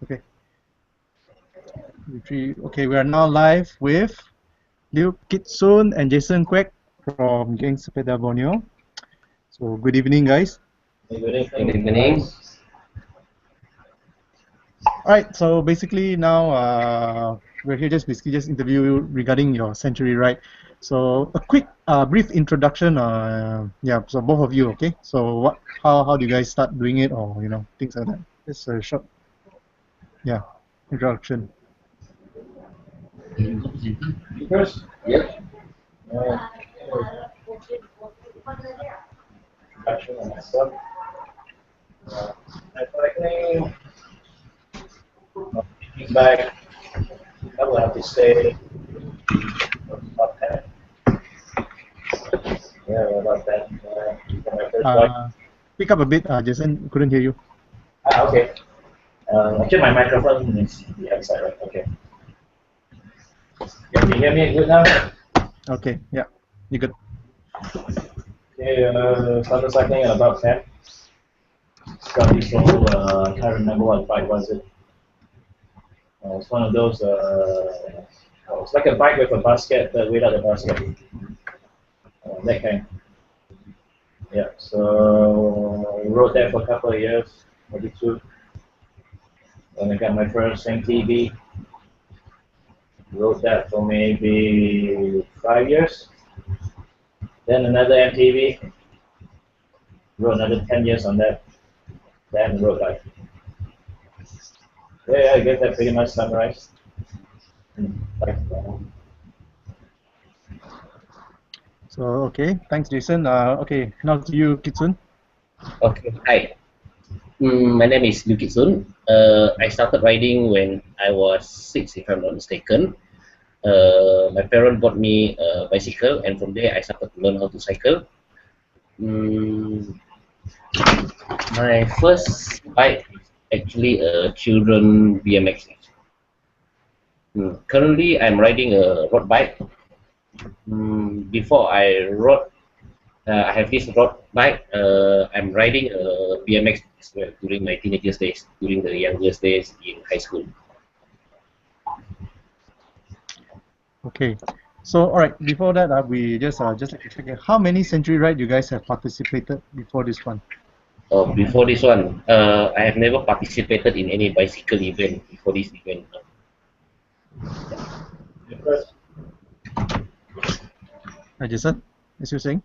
Okay. Okay, we are now live with Liew Kitsun and Jason Kuek from Geng Sepeda Borneo. So good evening, guys. Good evening. All right. So basically now we're here basically just interview you regarding your Century Ride. So a quick brief introduction. Yeah. So both of you, okay. So how do you guys start doing it, or things like that. Just a short, yeah, introduction. First, yep. Introduction on myself. I'm cycling. Thinking back, I will have to say about 10. Yeah, about 10. For my first bike. Pick up a bit, Jason. Couldn't hear you. Okay. Actually, my microphone is the other side, right? Okay. Can you hear me good now? Okay. Yeah. You good? Okay. Started cycling at about 10. Started slow. Can't remember what bike was it. It's one of those. It's like a bike with a basket, but without a basket. That kind. Yeah. So I rode that for a couple of years, maybe 2. When I got my first MTB, rode that for maybe 5 years. Then another MTB, rode another 10 years on that. Then rode bike. Yeah, I guess that pretty much summarized. So okay, thanks, Jason. Okay, now to you, Kitsun. Okay, hi. My name is Liew Sun. I started riding when I was 6, if I'm not mistaken. My parents bought me a bicycle, and from there I started to learn how to cycle. Mm, my first bike is actually a children BMX. Currently, I'm riding a road bike. Before I rode, I have this road bike. I'm riding a BMX as well during my teenagers days, during the youngest days in high school. Okay, so all right. Before that, we just like to check how many Century Ride you guys have participated before this one. Before this one, I have never participated in any bicycle event before this event. Jason, as you're saying.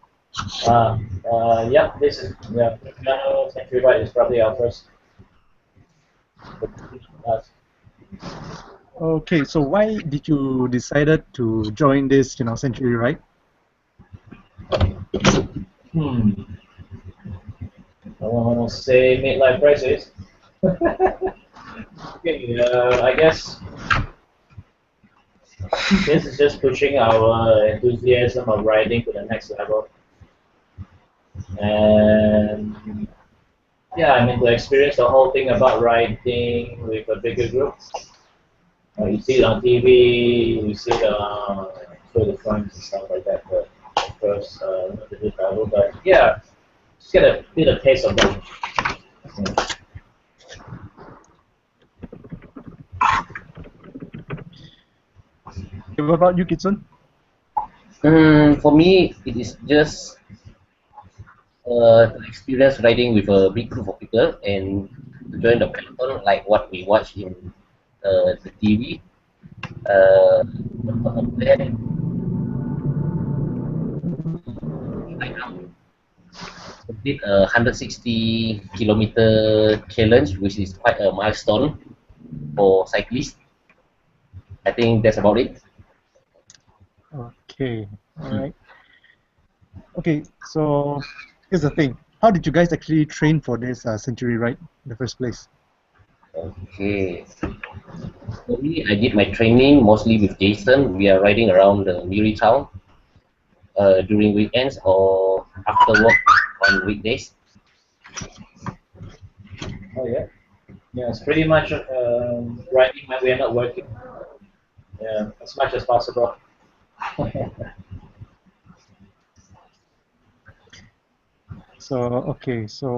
Yeah, this is Terengganu Century Ride is probably our first. Okay, so why did you decided to join this, Century Ride? I want to say midlife crisis. Okay, I guess this is just pushing our enthusiasm of riding to the next level. And yeah, I mean, to experience the whole thing about riding with a bigger group. You see it on TV, you see it on Tour de France and stuff like that. But of course, not to do travel, but yeah, just get a bit of taste of that. Yeah. What about you, Kitsun? For me, it is just to experience riding with a big group of people and to join the peloton like what we watch in the TV. On top of that, I now complete a 160-kilometer challenge, which is quite a milestone for cyclists. I think that's about it. Okay, all right. Okay, so here's the thing. How did you guys actually train for this Century Ride in the first place? Okay. For me, I did my training mostly with Jason. We are riding around the Miri town during weekends or after work on weekdays. Oh yeah, yeah. It's pretty much riding when we are not working. Yeah, as much as possible. So okay, so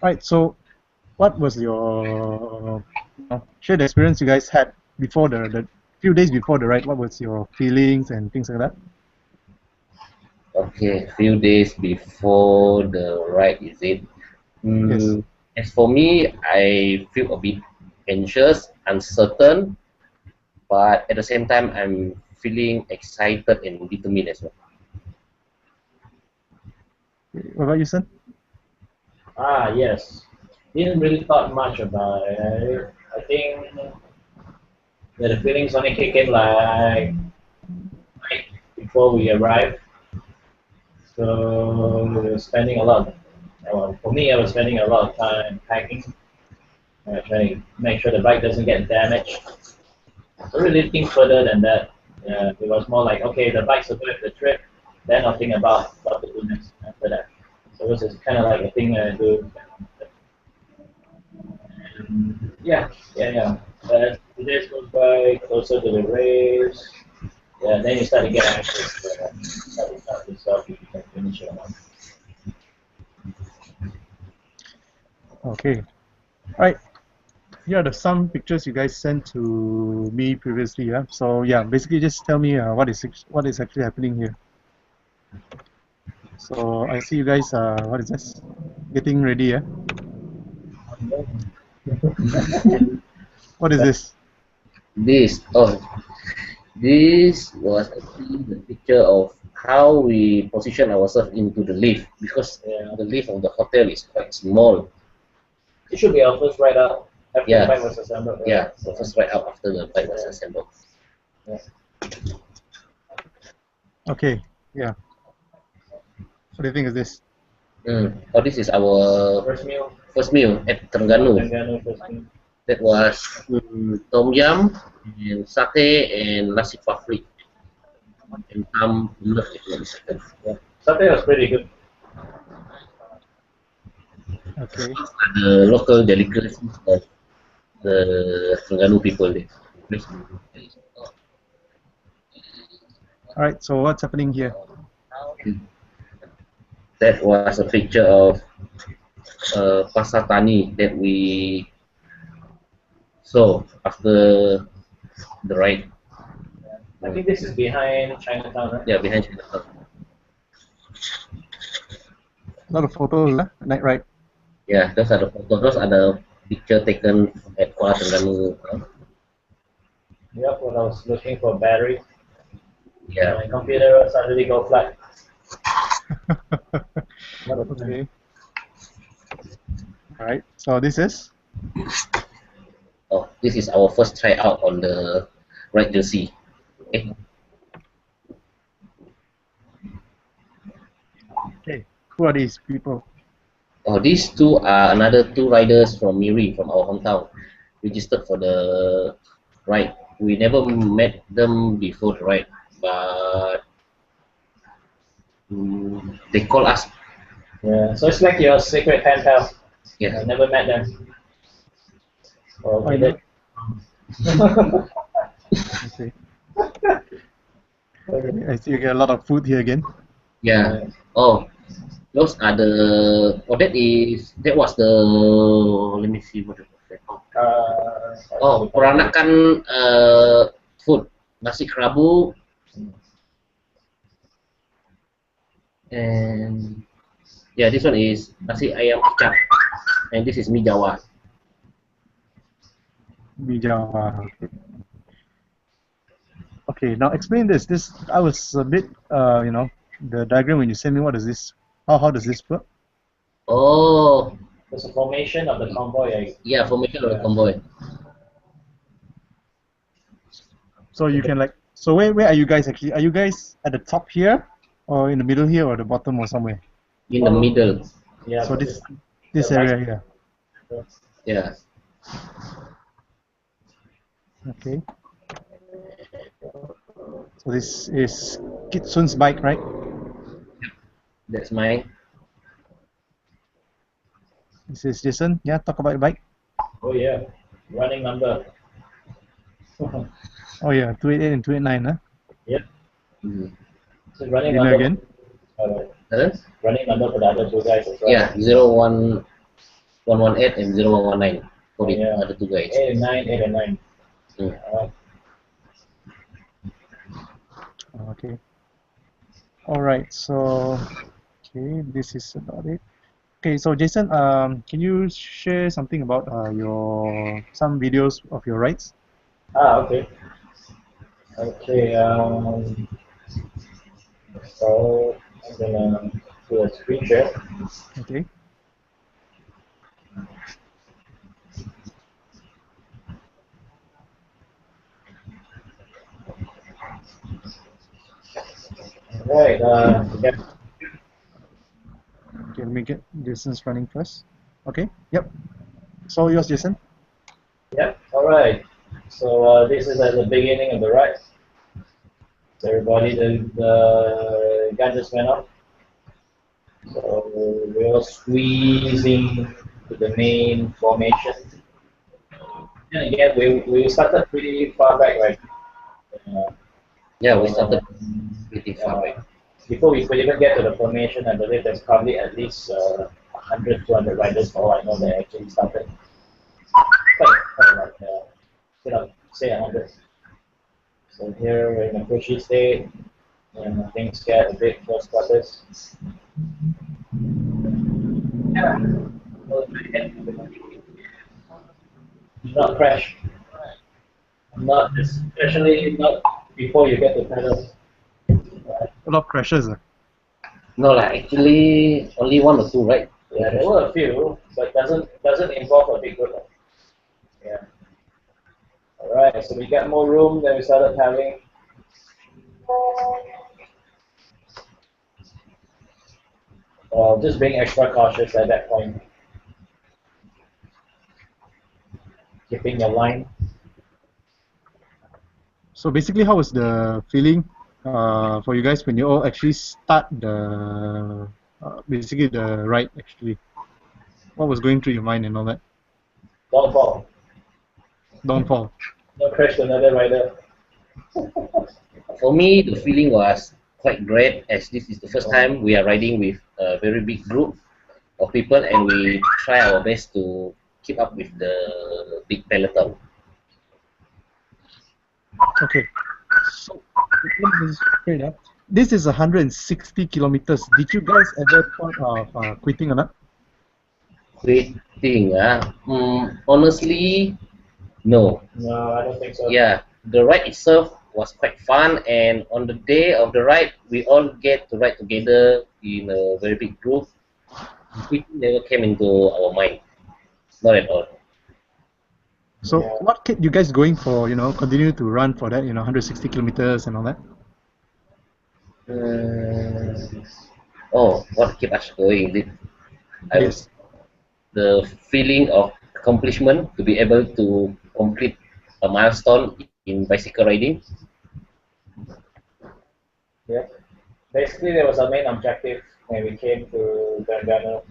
all right. So what was your share the experience you guys had before the few days before the ride? What was your feelings and things like that? Okay, few days before the ride, is it? Yes. As for me, I feel a bit anxious, uncertain, but at the same time, I'm feeling excited and determined as well. What about you, son? Ah, yes. Didn't really thought much about it. I think that the feelings only kick in like night before we arrived. So we were spending a lot. Well, for me, I was spending a lot of time packing, trying to make sure the bike doesn't get damaged. Don't really think further than that. It was more like, okay, the bike survived the trip, then I'll think about what to do next after that. So it was just kind of like a thing I do. Yeah. But the days goes by, closer to the race. Yeah, then you start to get anxious. Start to doubt yourself if you can finish or not. Okay. All right. Here are some pictures you guys sent to me previously. Yeah. So yeah, basically just tell me what is actually happening here. So I see you guys. What is this? Getting ready. Yeah. What is this? This was actually the picture of how we position ourselves into the lift because Yeah. the lift of the hotel is quite small. It should be our first ride out after Yeah. the bike was assembled. Yeah, so just right out after the bike was assembled. Yeah. Okay. Yeah. What do you think of this? Oh, this is our First meal. first meal at Terengganu. Terengganu first meal. That was tom yum and satay and nasi papri and some noodles if I'm not mistaken. Yeah. Satay was pretty good. Okay. The local delicacies of the Terengganu people there. All right. So what's happening here? That was a picture of pasar tani that we saw after the ride. I think this is behind Chinatown, right? Yeah, behind Chinatown. A lot of photos. Night ride. Yeah, those are the photos. Those are the picture taken at Kuala Terengganu. Yep, when I was looking for battery, Yeah. my computer suddenly go flat. Okay. All right. So this is. Oh, this is our first try out on the ride jersey. Okay. Okay. Who are these people? Oh, these two are another two riders from Miri, from our hometown, registered for the ride. We never met them before the ride, but they call us. Yeah, so it's like your secret pen pal. Yeah. I never met them. Well, I we know. did. Okay. I see you get a lot of food here again. Yeah. Oh, those are the. Oh, that was the. Let me see what it was called. Oh, peranakan food, nasi kerabu, and yeah, this one is nasi ayam kicap, and this is mie Jawa. Bijava. Okay, now explain this. This I was a bit, the diagram when you sent me. What is this? How does this work? Oh, There's a formation of the convoy. yeah, formation of the convoy. So you can like, so where are you guys actually? Are you guys at the top here, or in the middle here, or the bottom, or somewhere? In the middle. Yeah. So this area here. Yeah. Okay. So this is Kitsun's bike, right? That's mine. This is Jason. Yeah, talk about your bike. Oh yeah, running number. Oh yeah, 288 and 289, huh? Yep. Mm. So running Dinner number. again. Running number for the other two guys as well. Yeah, 01 118 and 0119 for the Yeah. other two guys. 8 and 9, 8 and 9. Okay. All right. So, okay, this is about it. Okay, so Jason, can you share something about some videos of your rides? Okay. Okay. So I'm gonna do a screen share. Okay. Right. Yeah. Okay, let me get Jason's running first. Okay. Yep. So yours, Jason. Yep. All right. So this is at the beginning of the ride. So everybody, the gun just went off. So we're squeezing to the main formation. And again, we started pretty far back, right? Yeah, we started pretty far back. Before we could even get to the formation, I believe there's probably at least 100, 200 riders, for all I know, that actually started. Quite like, say 100. So here we're in a pushy state, and things get a bit for starters. Yeah. Do not crash. Not especially not before you get to pedals. A lot of crashes. No, like actually only one or two, right? Yeah, there were a few, but doesn't involve a big group. Yeah. All right, so we got more room. Then we started having. Just being extra cautious at that point, keeping your line. So basically, how was the feeling for you guys when you all actually start basically the ride actually? What was going through your mind and all that? Don't fall. Downfall. Don't crash to another rider. For me, the feeling was quite great as this is the first time we are riding with a very big group of people and we try our best to keep up with the big peloton. Okay. So let me just straight up. This is 160 kilometers. Did you guys ever thought of quitting or not? Quitting, honestly, no. No, I don't think so. Yeah, the ride itself was quite fun, and on the day of the ride, we all get to ride together in a very big group. Quitting never came into our mind, not at all. So Yeah. what kept you guys going for, continue to run for that, 160 kilometers and all that? Oh, what keep us going? I would Yes. the feeling of accomplishment to be able to complete a milestone in bicycle riding. Yeah. Basically, there was a main objective when we came to Terengganu.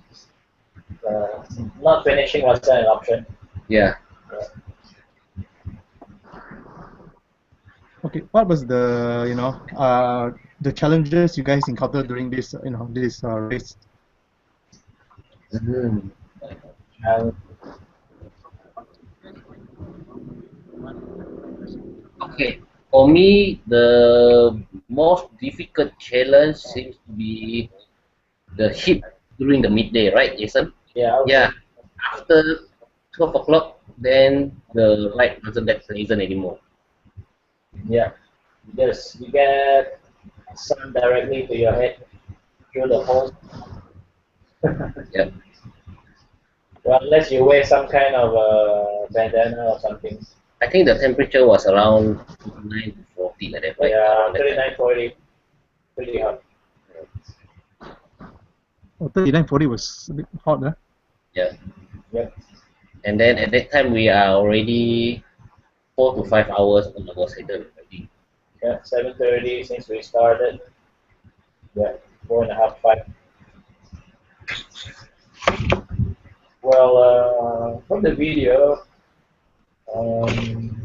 Not finishing wasn't an option. Yeah. Okay. What was the challenges you guys encountered during this race? Mhm. And Okay. For me, the most difficult challenge seems to be the heat during the midday, right, Jason? yeah, I would Yeah. say, After 12 o'clock, then the light doesn't that pleasant anymore. yeah. Yes, you get sun directly to your head through the holes. Yeah. Well, unless you wear some kind of bandana or something. I think the temperature was around 39 to 40 like that, right? Yeah, Around that time. 39, 40, pretty hot. Oh, 39, 40 was a bit hot, huh? Yeah. Yep. And then at that time we are already 4 to 5 hours on our saddle already. Yeah, 7:30 since we started. Yeah, 4.5, 5. Well, from the video,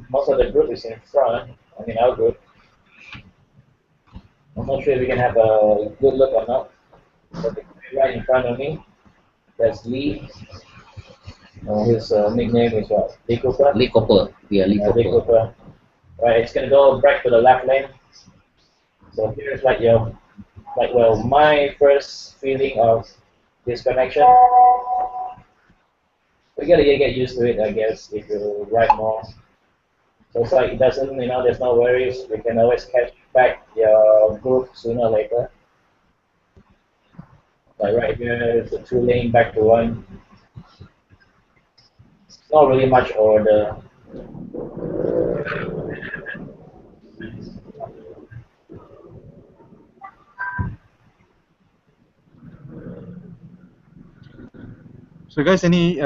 most of the group is in front. I mean, our group. I'm not sure if we can have a good look or not. But right in front of me, there's Lee. His nickname is what? Lee Cooper? Lee Cooper. Yeah, Lee Lee Cooper. Cooper. Right, it's gonna go back to the left lane. So here's like my first feeling of disconnection. We gotta get used to it, I guess, if you ride more. So it's like it doesn't, there's no worries. We can always catch back your groove sooner or later. Like right here, it's a 2 lane back to one. Not really much order. So guys, any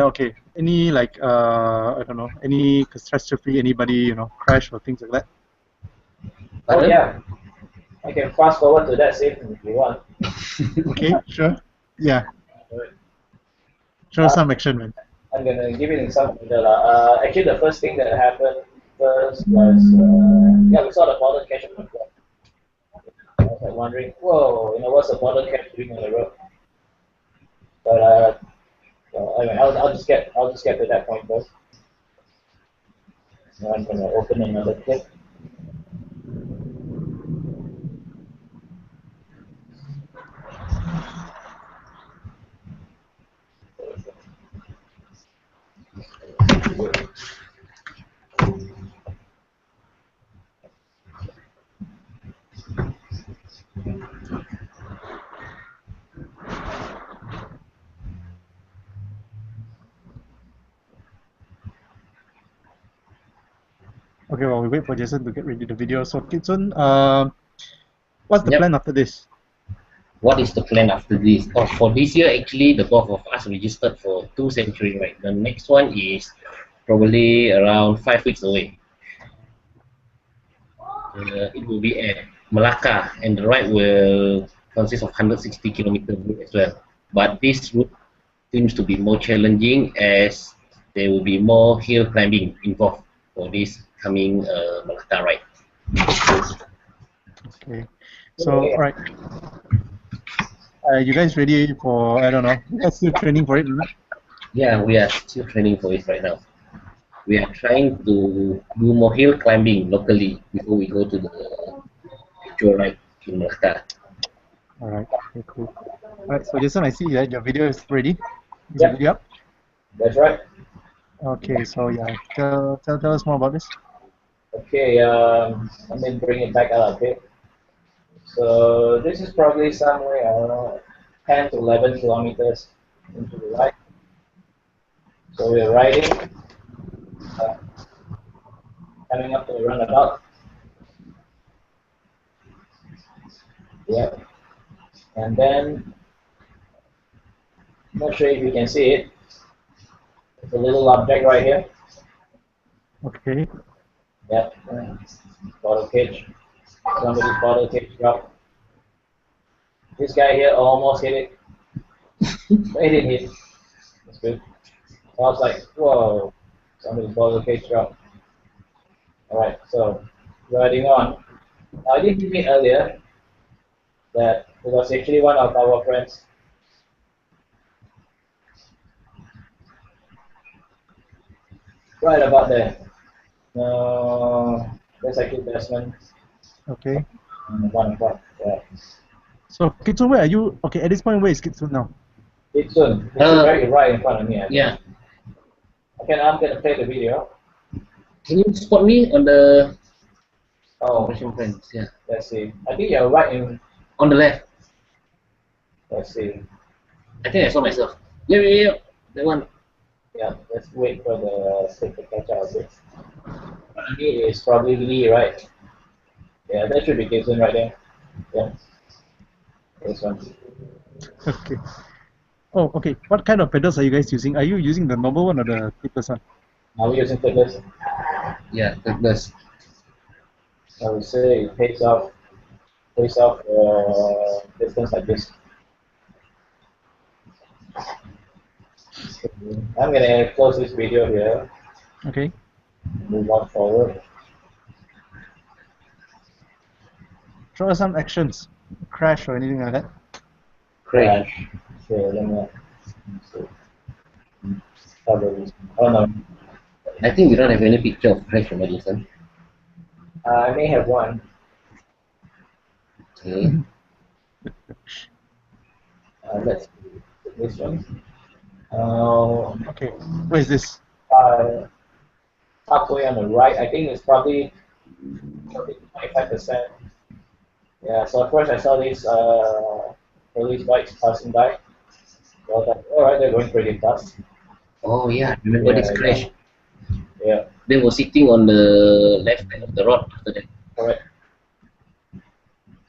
like I don't know, any catastrophe, anybody crash or things like that? Oh yeah, I can fast forward to that scene if you want. Okay, sure. Yeah, show some action, man. I'm gonna give you an example. Actually, the first thing that happened first was we saw the border catch on the floor. I was like wondering, whoa, what's the border catch doing on the road? But anyway, I'll just get to that point first. Now I'm gonna open another clip. Okay, well, we wait for Jason to get ready the video. So, Kitsun, what's the Yep. plan after this? What is the plan after this? Oh, for this year, actually, the both of us registered for 2 century ride. The next one is probably around 5 weeks away. It will be at Malacca, and the ride will consist of 160 kilometer route as well. But this route seems to be more challenging as there will be more hill climbing involved for this coming Malacca ride. Okay, so all right, you guys ready for, I don't know, you guys still training for it, right? Yeah, we are still training for it right now. We are trying to do more hill climbing locally before we go to the actual ride in Malacca. All right, okay, cool. All right, so Jason, I see that your video is ready. Is your Yep, video up? that's right. Okay, so yeah, tell us more about this. Okay, let me bring it back up a bit. So this is probably somewhere, I don't know, 10 to 11 kilometers into the ride. So we're riding, uh, coming up to the roundabout. Yeah, and then I'm not sure if you can see it. It's a little object right here. Okay, Yep, bottle cage. Somebody's bottle cage dropped. This guy here almost hit it. But he didn't hit. That's good. I was like, whoa, somebody's bottle cage dropped. Alright, so riding on. I did admit earlier that it was actually one of our friends. Right about there. That's actually Desmond. okay. 1 o'clock. Yeah. So Kitsun, where are you? Okay, at this point, where is Kitsun now? It's soon. It's right in front of me. Yeah. Okay, I'm gonna play the video. Can you spot me on the Oh, operation plans? Yeah. let's see. I think you're right in. On the left. Let's see. I think I saw myself. Yeah. That one. Yeah, let's wait for the stick to catch up a bit. He is probably Lee, right? Yeah, that should be Gibson right there. Yeah. This one. Okay. Oh, okay. What kind of pedals are you guys using? Are you using the normal one or the clipless one? Are we using fitness? Yeah, that's I would say it pays off distance like this. I'm gonna close this video here. Okay. Move on forward. Show us some actions. Crash or anything like that. crash. Okay, let me see. Probably. Oh no. I think we don't have any picture of crash on Madison. I may have one. Okay. Let's see. This one. Okay, where is this? Halfway on the right. I think it's probably 25%. Yeah. So at first I saw these police bikes passing by. So I thought, all right, they're going pretty fast. Oh yeah, I remember this Yeah, crash. yeah. They were sitting on the left side of the road after that. Correct.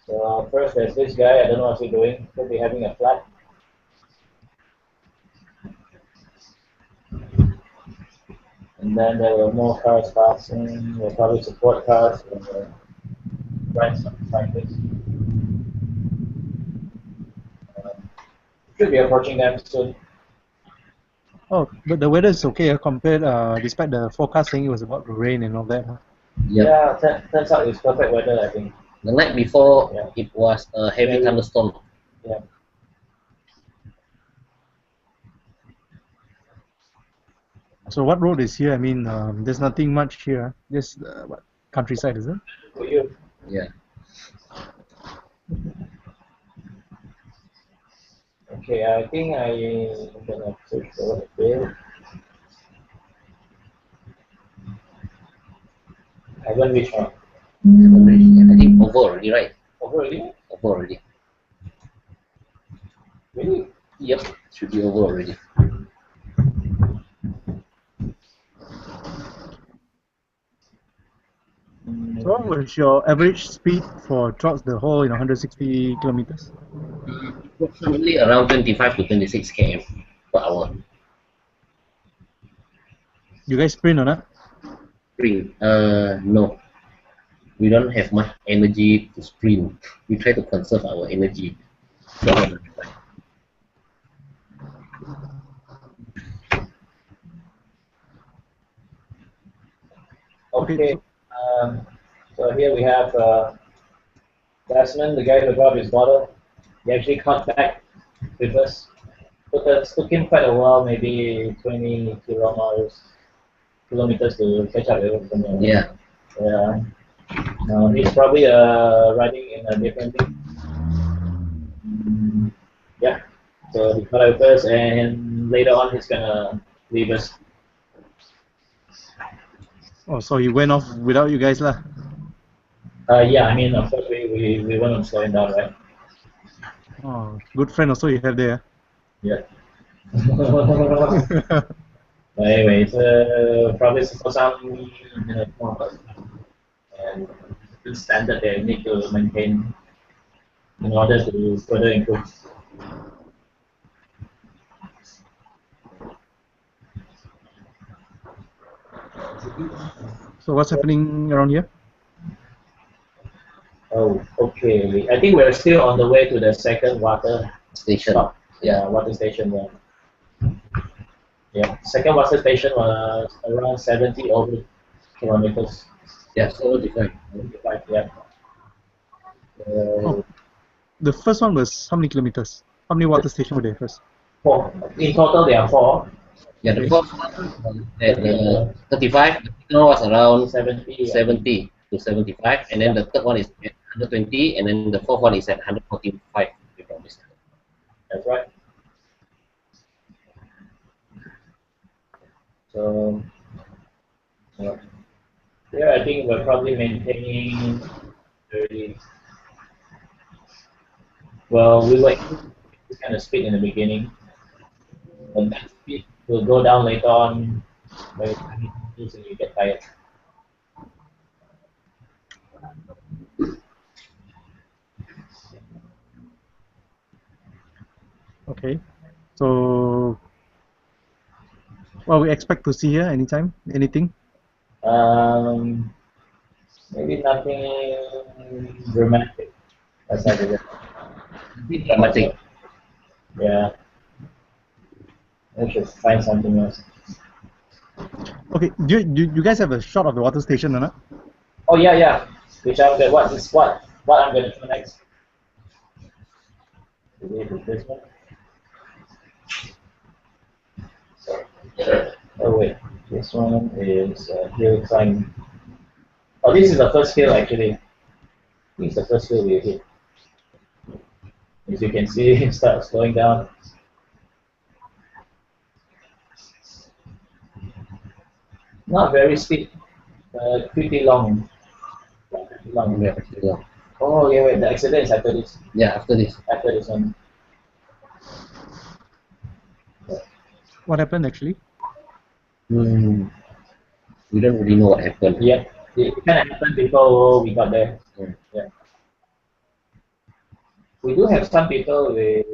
So first there's this guy. I don't know what he's doing. Could be having a flat. And then there were more cars passing. There were probably support cars. Right, something like this. Should be approaching them soon. Oh, but the weather is okay compared, despite the forecast saying it was about to rain and all that. Huh? Yep. Yeah, turns out it's perfect weather, I think. The night before, Yeah. it was a heavy thunderstorm. Yeah. So what road is here? I mean, there's nothing much here. Just what countryside, is it? For you. Yeah. Okay, I think I'm gonna push forward a bit. I haven't reached one. I think over already, right? Over already? Over already. Really? Yep, should be over already. So what was your average speed for throughout the whole, 160 kilometers? Approximately around 25 to 26 km per hour. You guys sprint or not? Sprint? No. We don't have much energy to sprint. We try to conserve our energy. Okay. So here we have Desmond, the guy who dropped his bottle. He actually caught back with us. Took him quite a while, maybe 20 kilometers to catch up with him. Yeah. Yeah. He's probably riding in a different thing. Yeah. So he caught up with us, and later on he's gonna leave us. Oh, so he went off without you guys lah. Yeah, I mean, of course we want to slow him down, right? Oh, good friend also you have there. Yeah. Anyways, probably for some and good standard they need to maintain in order to further improve. So what's happening around here? Oh, okay. I think we're still on the way to the second water Station. stop. Yeah. Water station. Yeah. Second water station was around 70 over kilometers. Yeah, so different. 75, yeah. Oh, the first one was how many kilometers? How many water stations were there first? 4. In total, there are 4. Yeah, the Okay. first one at 35, the second one was around 70. 70 to 75, and then the third one is at 120, and then the fourth one is at 145. That's right. So, yeah, I think we're probably maintaining 30. Well, we were this kind of speed in the beginning, and that speed will go down later on when you get tired. Okay. So what we expect to see here anytime? Anything? Maybe nothing dramatic. That's not it. Dramatic. Yeah. I should find something else. Okay. Do you guys have a shot of the water station or not? Oh yeah. Which I'm good. What I'm gonna do next? Is this one? Oh wait, this one is hill climb. Oh, this is the first hill actually. This is the first hill we hit. As you can see, it starts slowing down. Not very steep, pretty long. Pretty long. Yeah, actually, yeah. Oh yeah, wait, the accident is after this. Yeah, after this. After this one. What happened actually? Hmm. We don't really know what happened. Yeah, it kind of happened before we got there. Hmm. Yeah. We do have some people with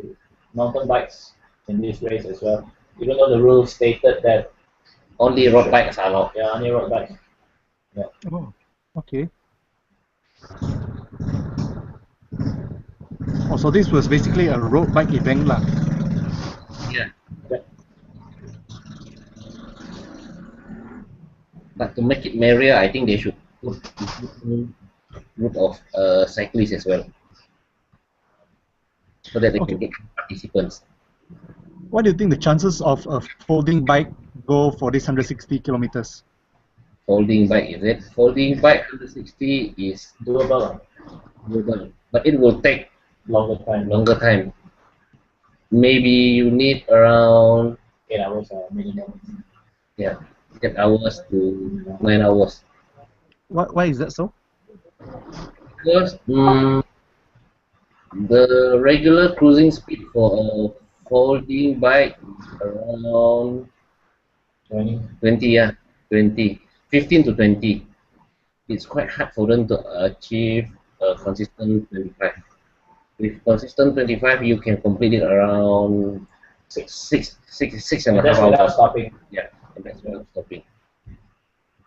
mountain bikes in this race as well. Even though the rules stated that Only road bikes are allowed. yeah, only road bikes. Yeah. Oh, okay. Oh, so this was basically a road bike event lah. Yeah. Yeah. But to make it merrier, I think they should put group of cyclists as well, so that they Okay. can get participants. What do you think the chances of a folding bike go for this 160 kilometers? Folding bike, is it? Folding bike 160 is Doable. doable, but it will take Longer time. longer time. Maybe you need around 8 hours minimum. 8 hours to 9 hours. Why is that so? Because the regular cruising speed for a folding bike is around 20. 20, yeah, 20, 15 to 20. It's quite hard for them to achieve a consistent 25. With consistent 25, you can complete it around six and And a that's half without hours. stopping. Yeah, and that's without stopping.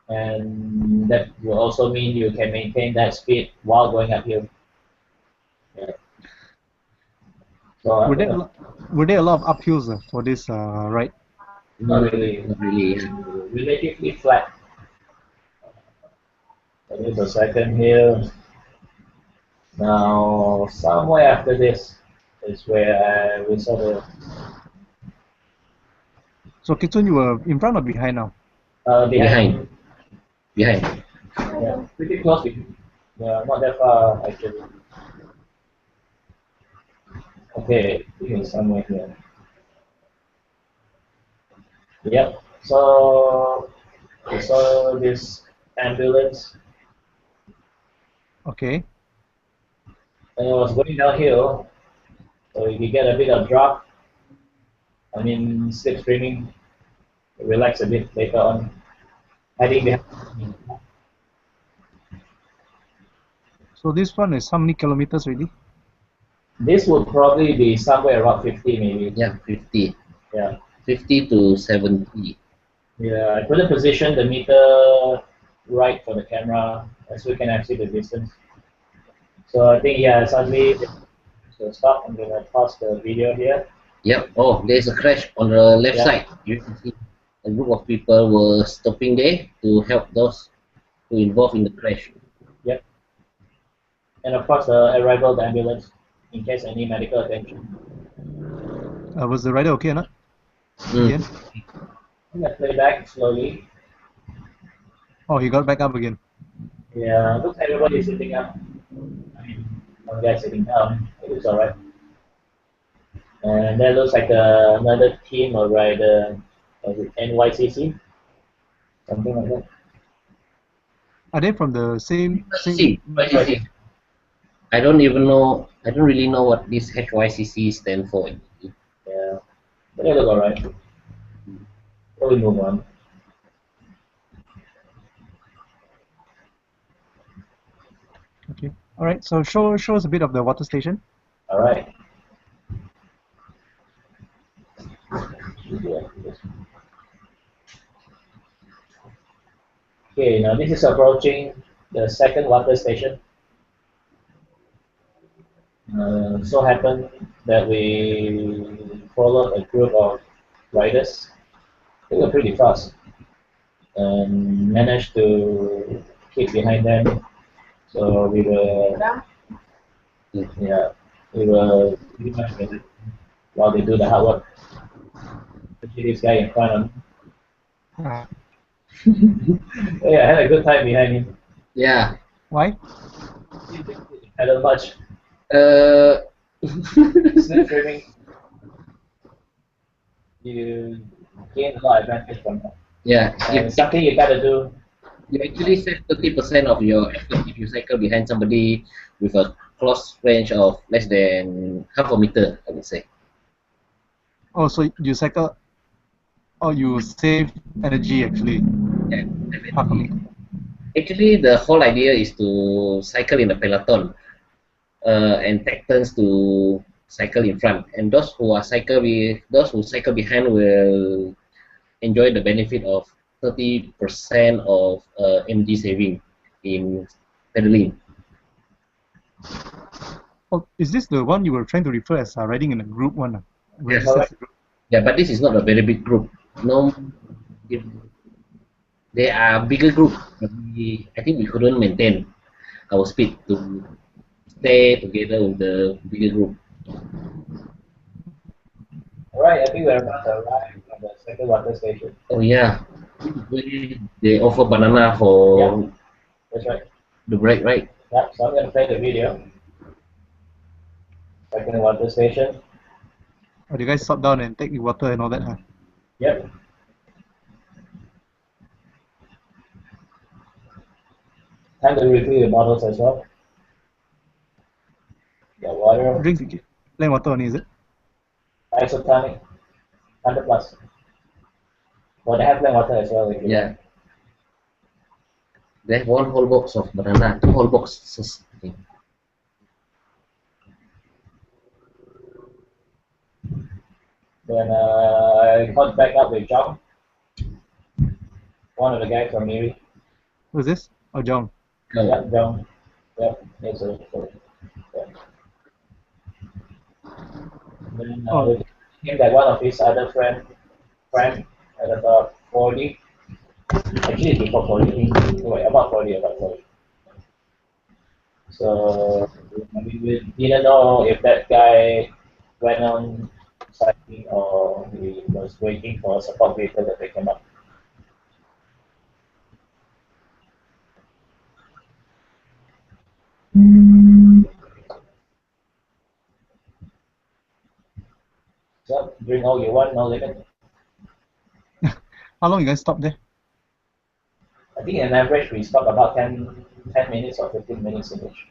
And that will also mean you can maintain that speed while going uphill. Yeah. So Were there a lot of uphills for this ride? not really. Not really. Relatively flat. That is the second hill. Now, somewhere after this is where we sort of So Kitsun, you were in front or behind now? behind. Behind. Yeah, pretty close. Yeah, not that far actually. Okay, it's somewhere here. Yep. So we saw this ambulance, Okay. and it was going downhill. So you get a bit of drop. I mean, slipstreaming. Relax a bit later on. Heading behind. So this one is how many kilometers already? This would probably be somewhere around 50 maybe. Yeah, 50. Yeah. 50 to 70. Yeah, I couldn't position the meter right for the camera as we can actually see the distance. So I think yeah, suddenly so stop. I'm gonna pause the video here. Yep. Oh, there's a crash on the left Yeah. side. You can see a group of people were stopping there to help those who involved in the crash. Yep. And of course the arrival of the ambulance in case any medical attention. Was the rider okay or not? Mm. Again? I'm gonna play back slowly. Oh, he got back up again. Yeah, looks like everybody is sitting up. I mean, one guy sitting down. It looks alright. And that looks like another team or rider, NYCC, something like that. Are they from the same? See, YCC. I don't really know what this HYCC stand for. Yeah, but they look alright. So we move on. Okay. All right. So show us a bit of the water station. Alright. Okay, now this is approaching the second water station. So happened that we followed a group of riders. They were pretty fast and managed to keep behind them. So we were, yeah, we were pretty much ready while they do the hard work. Especially this guy in front of me. Yeah, I had a good time behind him. Yeah. Why? You didn't pedal much. Uh, Slip trimming, you gain a lot of advantage from that. yeah. And it's something you gotta do. You actually save 30% of your effort if you cycle behind somebody with a close range of less than half a meter, I would say. Oh, so you cycle, or you save energy actually. Yeah, Half a definitely. meter. Actually, the whole idea is to cycle in a peloton and take turns to cycle in front. And those who cycle behind will enjoy the benefit of 30% of energy saving in pedaling. Oh, is this the one you were trying to refer as riding in a group one? Yes. Registered as a group? Yeah, but this is not a very big group. No, if they are bigger group, but I think we couldn't maintain our speed to stay together with the bigger group. Alright, I think we're about to arrive at the second water station. Oh yeah, usually they offer banana for Yeah, that's right. the break, right? Yeah, so I'm gonna play the video. Second water station. Or do you guys stop down and take the water and all that? Huh? Yep. Time to refill your bottles as well. Got water, Drinks, plain water only, is it? isotonic, 100 plus. Well, they have plain water as well if you Yeah, want. they have one whole box of banana, two whole boxes. I think. Then I caught back up with John, one of the guys from Miri. Who's this? Oh, John. Yeah, John. Yep, yes, sir. Yeah. Then Oh, we came that one of his other friend at about 40. Actually, it's before 40. Wait, about 40. So we didn't know if that guy went on cycling or he was waiting for a support vehicle that pick him up. So drink all you want, no limit. how long you guys stop there? I think on average we stop about 10 minutes or 15 minutes in each.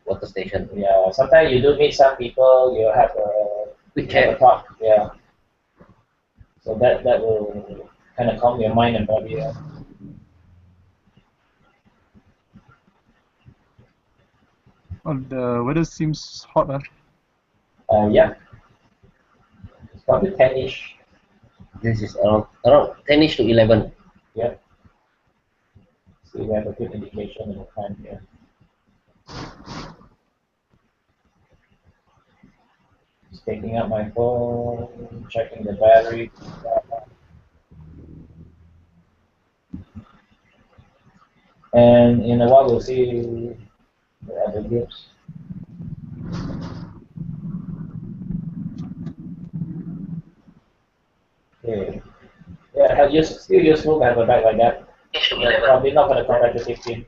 Water station. Yeah, sometimes you do meet some people, you have We have a can. talk, yeah. So that will kind of calm your mind and body. Oh, the weather seems hot. Huh? Yeah, it's probably 10-ish. This is around 10ish to 11. Yeah, so you have a good indication of the time here. Just taking out my phone, checking the battery. And in a while we'll see the other groups. Okay. Yeah, still useful to have a bag like that. Probably not for the competitive team.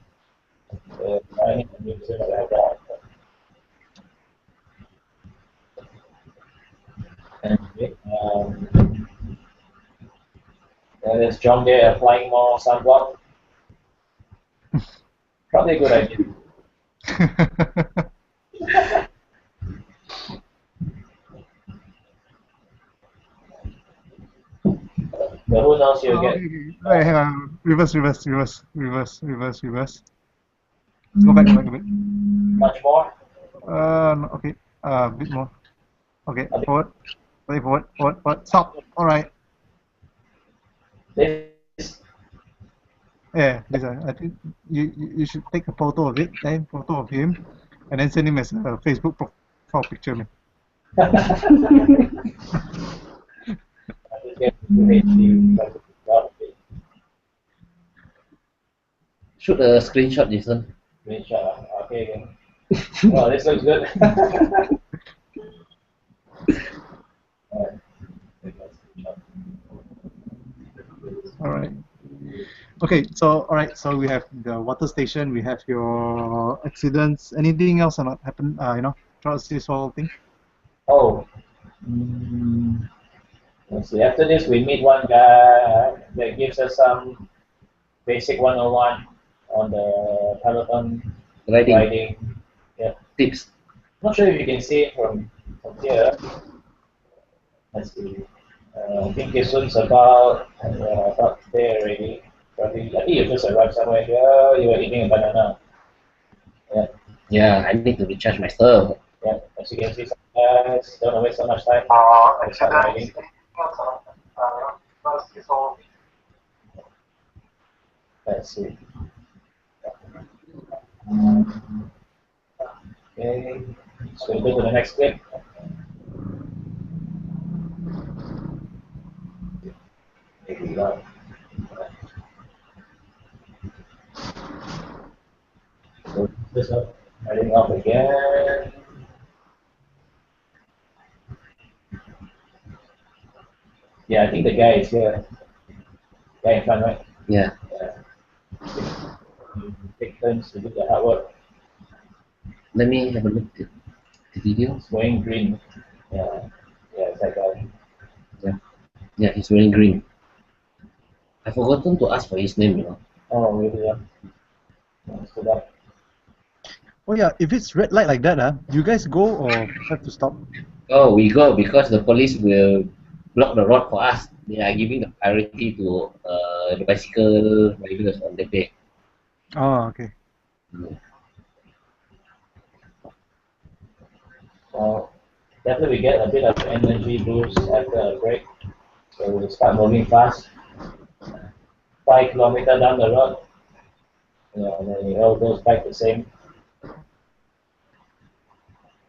I need to use it like that. Anyway, there's John there applying more sunblock. Probably a good idea. But who knows, you'll Oh, get okay, okay. Right, hang on. Reverse. Let's go back a bit. much more. No, okay. A bit more. Okay, A bit. forward. Play forward. Stop. All right. This, Yeah, this one. I think you should take a photo of it, then photo of him, and then send him as a Facebook profile picture, man. Shoot a screenshot, Jason. Okay. Oh, this looks good. Alright. All right. Okay, so all right, so we have the water station, we have your accidents. Anything else not happen? Throughout this whole thing. Oh, mm, let's see. After this, we meet one guy that gives us some basic 101 on the peloton Riding riding. Yeah, tips. not sure if you can see it from here. Let's see. I think this one's about there already. Probably, I think you just arrived somewhere here. You were eating a banana. Yeah, Yeah, I need to recharge myself. yeah. As you can see, some guys don't waste so much time. They start riding. Let's see. Okay, so we go to the next clip. Here we go. So this up, riding up again. Yeah, I think the guy is here. Guy in front, right? Yeah. Yeah. Take turns to do the hard work. Let me have a look at the video. It's going green. Yeah, yeah, it's that guy. Yeah. Yeah, he's wearing green. I forgotten to ask for his name. Oh, really? Yeah. So that. Oh yeah, if it's red light like that, you guys go or have to stop? Oh, we go because the police will block the road for us. They are giving the priority to the bicycle riders on the day. Oh, okay. So definitely we get a bit of energy boost after a break. So we start moving fast. 5 kilometers down the road. Yeah, and then it all goes back the same.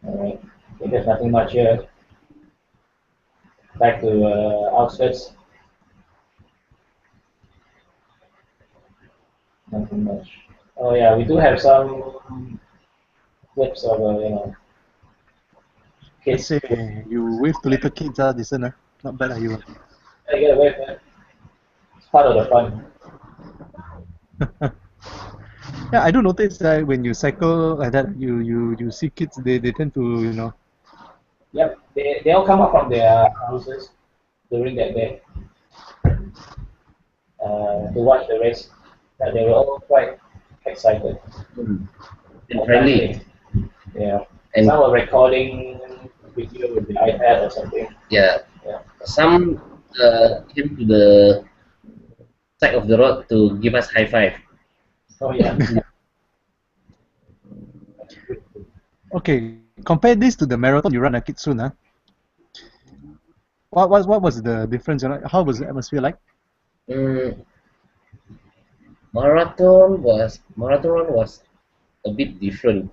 Alright. I think there's nothing much here. Back to outskirts. Nothing much. Oh yeah, we do have some clips of I kids. say you wave to little kids, decent, not bad, you. I get away from it. It's part of the fun. Yeah, I do notice that when you cycle like that, you see kids, they tend to, Yep, they all come up from their houses during that day to watch the race. They were all quite excited. And Apparently, friendly. yeah. And Some were recording video with the iPad or something. yeah, Yeah. some came to the side of the road to give us high five. Oh yeah. Okay, compare this to the marathon you run at Kitsun, What was the difference? How was the atmosphere like? Mm, marathon was a bit different.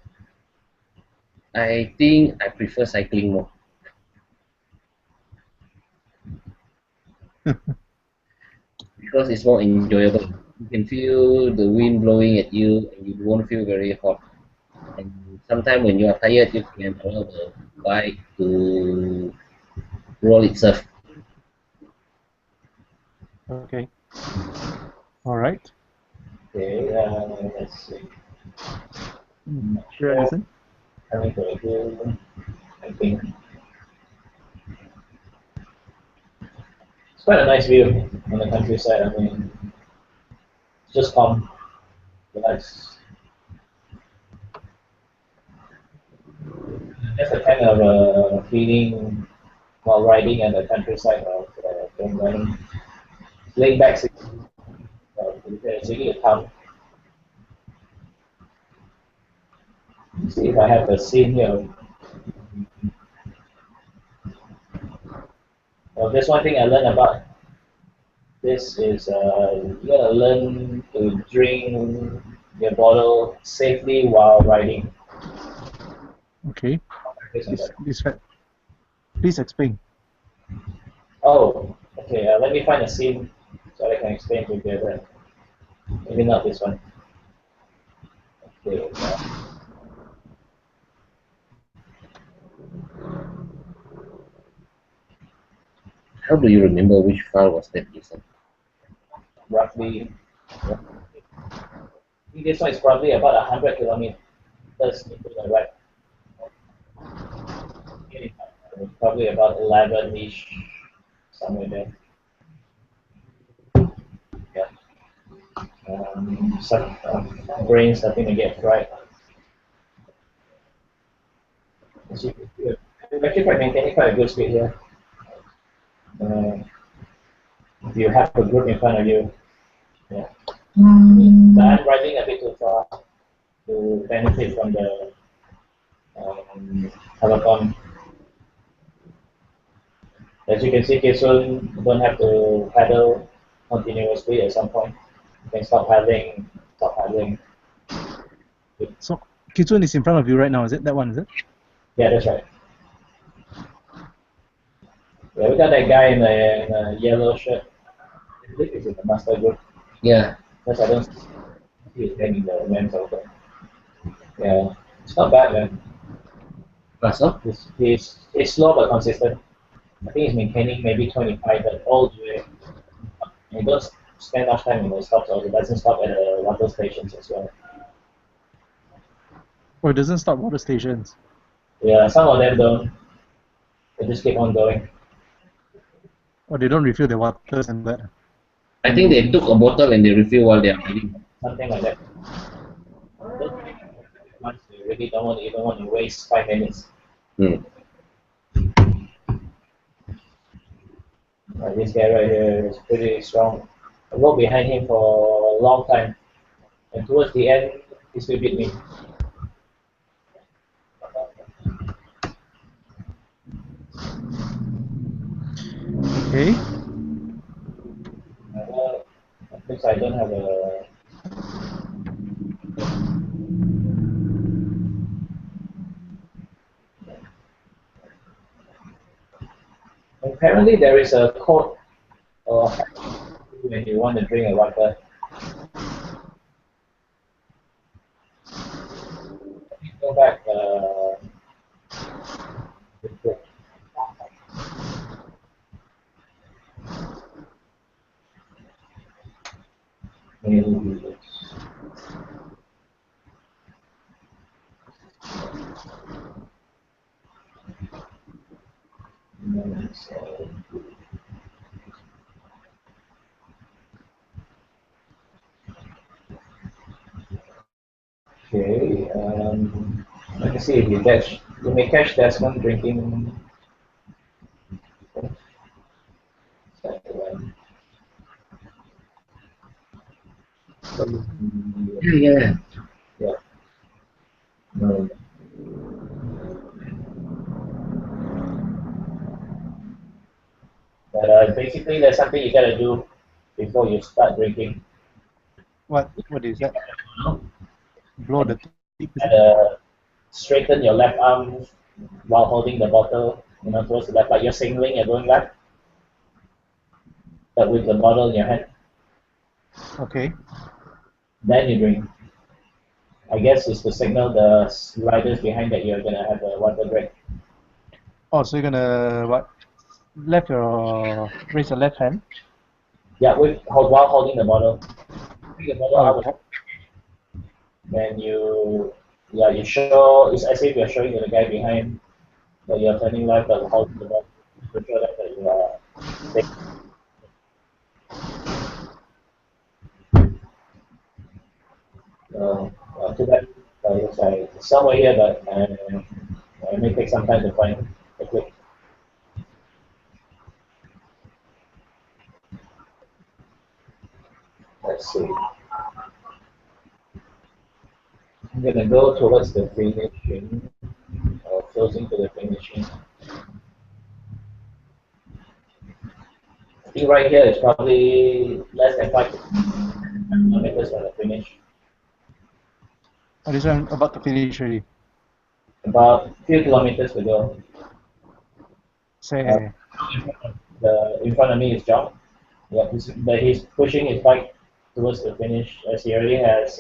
I think I prefer cycling more because it's more enjoyable. You can feel the wind blowing at you, and you won't feel very hot. And sometimes when you are tired, you can allow the bike to roll itself. Okay, all right. Okay. Let's see. Not Yeah, sure. listen. Coming to a hill. I think it's quite a nice view on the countryside. I mean, it's just calm, relax. That's the kind of feeling while riding at the countryside of Terengganu. Laying back, it's really a town. See if I have a scene here. Well, there's one thing I learned about this is you gotta learn to drink your bottle safely while riding. Okay, Based on please, that. please, please explain. Oh, okay. Let me find a scene so I can explain together. Maybe not this one. Okay. How do you remember which file was that, Jason? roughly. I think this one is probably about 100 kilometers into the right. Probably about 11-ish, somewhere there. Yeah. Some brain starting to get fried. You're actually quite maintaining quite a good speed here. If you have a group in front of you, yeah. But I'm riding a bit too far to benefit from the telecom. As you can see, Kisun don't have to paddle continuously at some point. You can stop paddling, stop paddling. So Kitsun is in front of you right now, is it? That one, is it? Yeah, that's right. Yeah, we got that guy in a yellow shirt. I believe he's in the master group. Yeah. Because I don't see he's hanging the men's over. Yeah, it's not bad, man. Russell? He's slow but consistent. I think he's maintaining maybe 25, but all the way. He does spend much time in the stops, or he doesn't stop at the water stations as well. Or it doesn't stop water stations? Yeah, some of them don't. They just keep on going. Or they don't refill their waters and that? I think they took a bottle and they refill while they are riding. Something like that. Once you really don't want to waste 5 minutes. Hmm. This guy right here is pretty strong. I rode behind him for a long time, and towards the end, he still beat me. Okay. Looks like I don't have a. Apparently, there is a code when you want to drink a water. Go back. Okay. Let me see if you catch. You may catch Desmond drinking. Yeah. Yeah. No. But basically, there's something you gotta do before you start drinking. What is that? Blow the tip, is it? Gotta straighten your left arm while holding the bottle, towards the left, like you're signaling you're going left, but with the bottle in your hand. Okay. Then you drink. I guess it's to signal the riders behind that you're gonna have a water break. Oh, so you're gonna what? Raise your left hand? Yeah, while holding the bottle. Take the bottle out, Oh, then you show, it's as if you're showing to the guy behind that you're turning left but holding the bottle to show that you are taking. Too bad. It's like somewhere here, but it may take some time to find a clip. Let's see. I'm gonna go towards the finishing, or closing to the finishing. I think right here is probably less than 5 kilometers from the finish. oh, this one about to finish already. About a few kilometers to go. Say, In front of me is John. Yeah, he's pushing his bike towards the finish as he already has.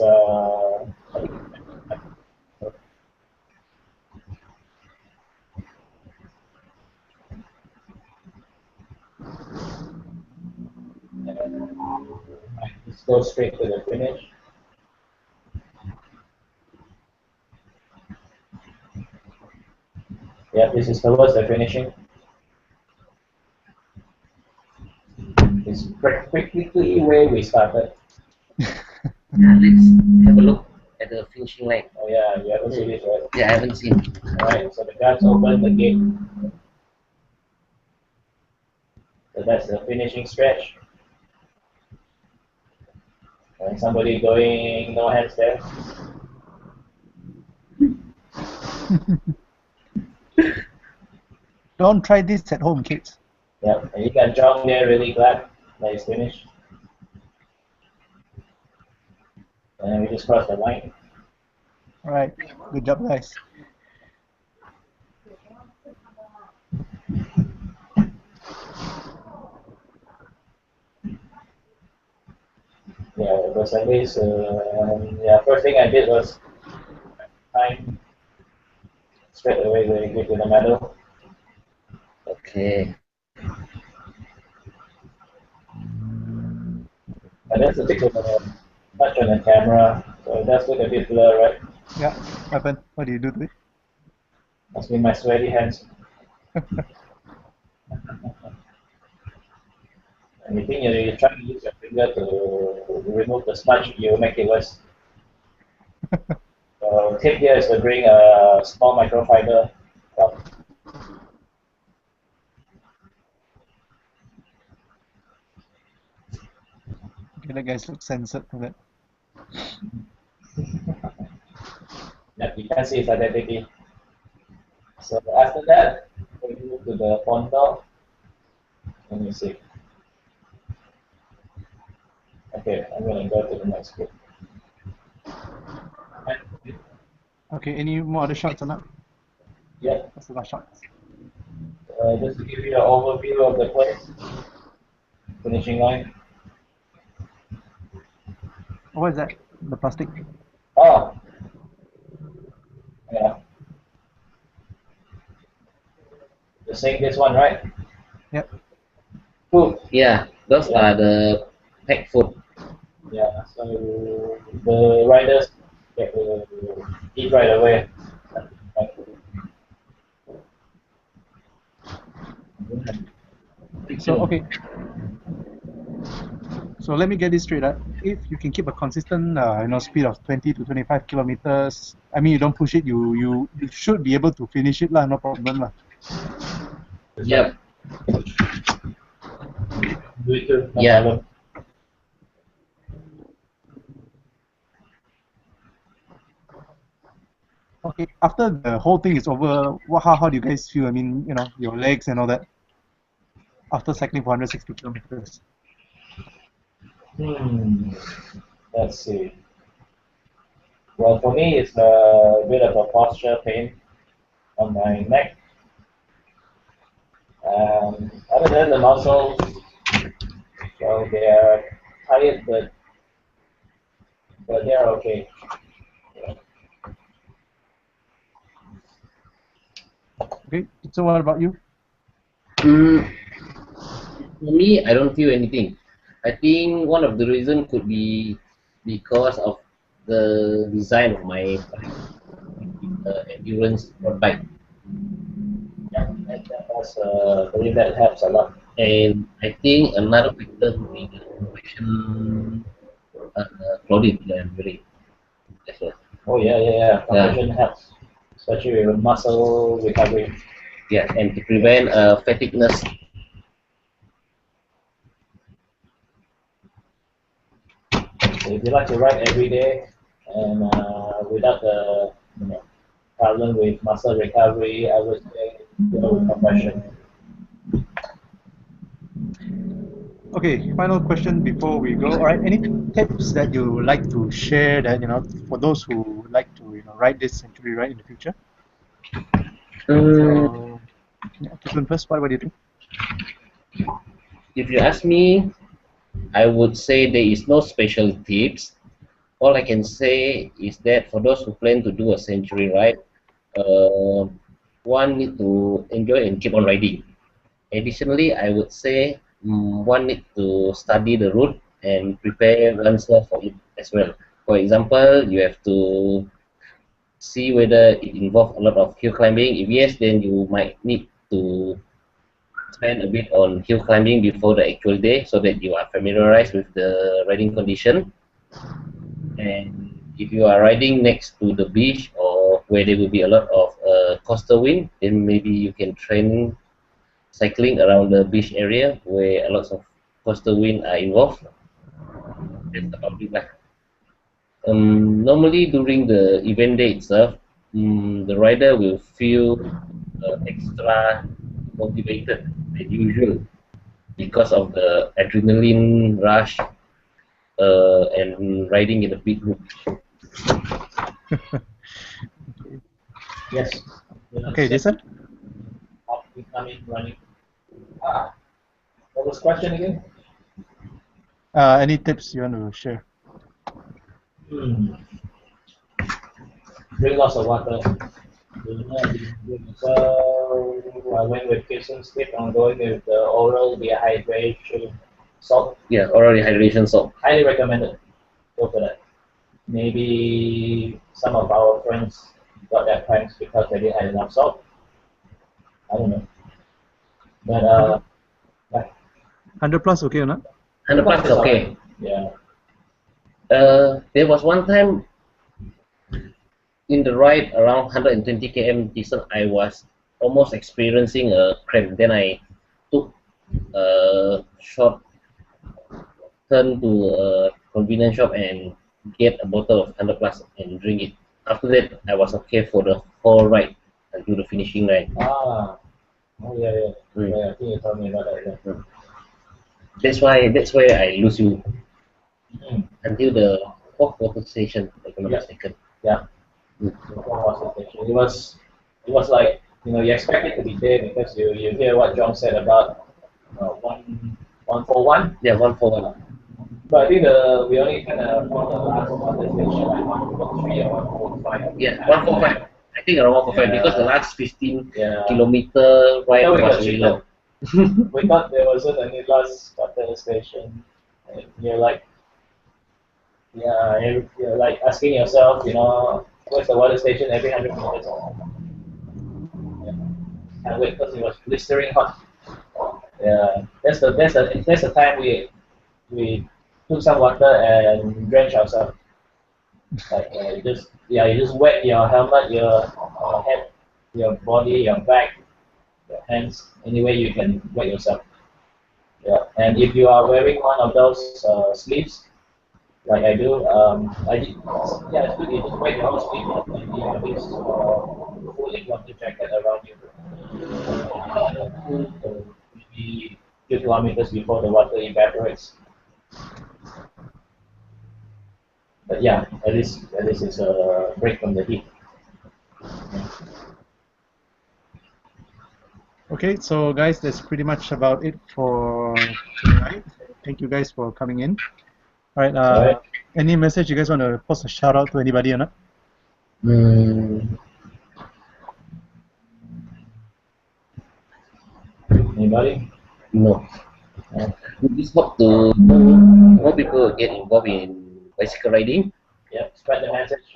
go straight to the finish. Yeah, this is towards the finishing. It's practically where we started. Yeah, let's have a look at the finishing line. Oh yeah, you haven't seen this, right? Yeah, I haven't seen. Alright, so the guards open the gate. So that's the finishing stretch. And somebody going no hands there. Don't try this at home, kids. Yeah, and you can jump there really glad that it's finished. And then we just cross the line. All right, good job, guys. Yeah, it was like this. Yeah, first thing I did was time straight away they give you the medal. Okay. And that's the thing with the touch on the camera. So it does look a bit blur, right? Yeah, what happened? What do you do to it? Must be my sweaty hands. And you think you're trying to use your finger to remove the smudge, you make it worse. So tip here is to bring a small microfiber cup. Okay, that guys look censored for that. Yeah, you can see it's identity. So after that, we move to the font door. Let me see. Okay, I'm going to go to the next group. Okay, any more other shots or not? Yeah, That's the last shot. just to give you an overview of the place. Finishing line. Oh, what is that? The plastic? Oh, yeah. You're saying this one, right? Yep. Cool. Yeah, those Yeah. are the packed food. Yeah, so the riders get to eat right away. So, okay. So let me get this straight. If you can keep a consistent, speed of 20 to 25 kilometers, I mean, you don't push it, you should be able to finish it, lah. No problem, lah. Yep. Do it too. No Yeah. problem. Okay. After the whole thing is over, how do you guys feel? I mean, your legs and all that. After cycling for 160 kilometers. Let's see. Well, for me, it's a bit of a posture pain on my neck. Other than the muscles, so they are tired, but they're okay. Okay. So what about you? For me, I don't feel anything. I think one of the reasons could be because of the design of my endurance road bike. Yeah, I believe that helps a lot. And I think another factor would be the compression clothing that I'm wearing as well. Oh yeah. Compression helps, especially with muscle recovery. Yeah, and to prevent fatigueness. So if you like to ride every day and without the problem with muscle recovery, I would say go with compression. Okay, final question before we go. All right, any tips that you would like to share that, for those who would like to, ride this Century Ride in the future? So, first, what do you think? If you ask me, I would say there is no special tips. All I can say is that for those who plan to do a Century Ride, one need to enjoy and keep on riding. Additionally, I would say one need to study the route and prepare oneself for it as well. For example, you have to see whether it involves a lot of hill climbing. If yes, then you might need to spend a bit on hill climbing before the actual day so that you are familiarized with the riding condition. And if you are riding next to the beach or where there will be a lot of coastal wind, then maybe you can train cycling around the beach area where a lot of coastal wind are involved. That's about it. Normally during the event day itself, the rider will feel extra motivated than usual because of the adrenaline rush and riding in a big group. Yes. Okay, Jason. Up becoming running. What was the question again? Any tips you want to share? Drink lots of water. So I went with Kirsten's tip on going with the oral dehydration salt. Yeah, oral dehydration salt. Highly recommended. Go for that. Maybe some of our friends got their cramps because they didn't have enough salt. I don't know. But 100 plus, okay or not? 100 plus is okay. Yeah. There was one time in the ride around 120 km distance, I was almost experiencing a cramp. Then I took a short turn to a convenience shop and get a bottle of 100 plus and drink it. After that, I was okay for the whole ride until the finishing line. Oh yeah. Yeah, I think you told me about that. Yeah. That's why I lose you until the fourth water station, if I'm not mistaken. Yeah. It was like, you expect it to be there because you hear what John said about 141. Yeah, 141. But I think we only kind of found the last water station like 143 or 145. Yeah, 145. I think around 145 because the last 15 kilometer ride we was got really long. We thought there wasn't any last water station. And you're like, you're like asking yourself, where's the water station every 100 meters? And wait, because it was blistering hot. Yeah, that's the time we took some water and drench ourselves. Like you just wet your helmet, your head, your body, your back, your hands, any way you can wet yourself. Yeah, and if you are wearing one of those sleeves, like I do, it's good. You just wet your whole sleeve and you have this fully water jacket around you. Maybe 2 kilometers before the water evaporates. But yeah, at least it's a break from the heat. Okay, so guys, that's pretty much about it for tonight. Thank you guys for coming in. All right. Any message you guys want to post a shout out to anybody or not? Anybody? No. We just hope to more people get involved in bicycle riding. Yeah, spread the message.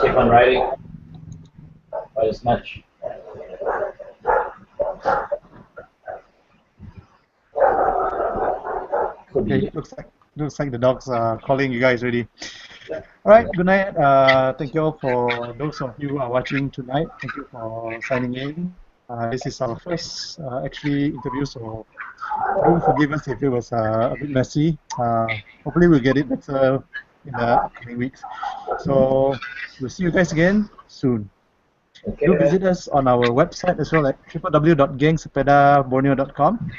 Keep on riding. Ride as much. Okay, looks like the dogs are calling you guys already. All right, good night. Thank you all for those of you who are watching tonight. Thank you for signing in. This is our first actually interview, so do forgive us if it was a bit messy. Hopefully we'll get it better in the upcoming weeks. So we'll see you guys again soon. Okay, do visit us on our website as well at www.gengsepedaborneo.com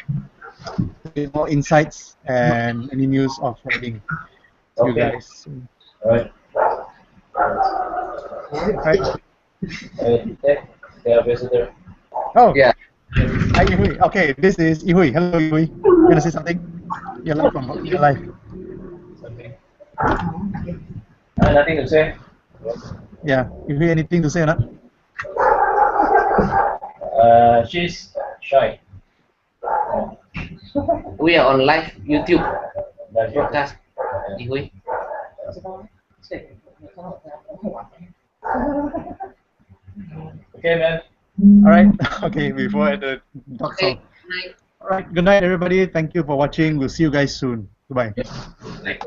to get more insights and any news of riding. See you guys soon. All right. They are visitor. Oh yeah. Hi Ihui. Okay, this is Ihui. Hello Ihui. You wanna say something? You're live from your live. Something. Nothing to say. Yeah. Ihui, anything to say or not? She's shy. We are on live YouTube broadcast. Ihui. Okay, man. All right. Okay. Before the dog Okay. song. All right. Good night, everybody. Thank you for watching. We'll see you guys soon. Goodbye. Right.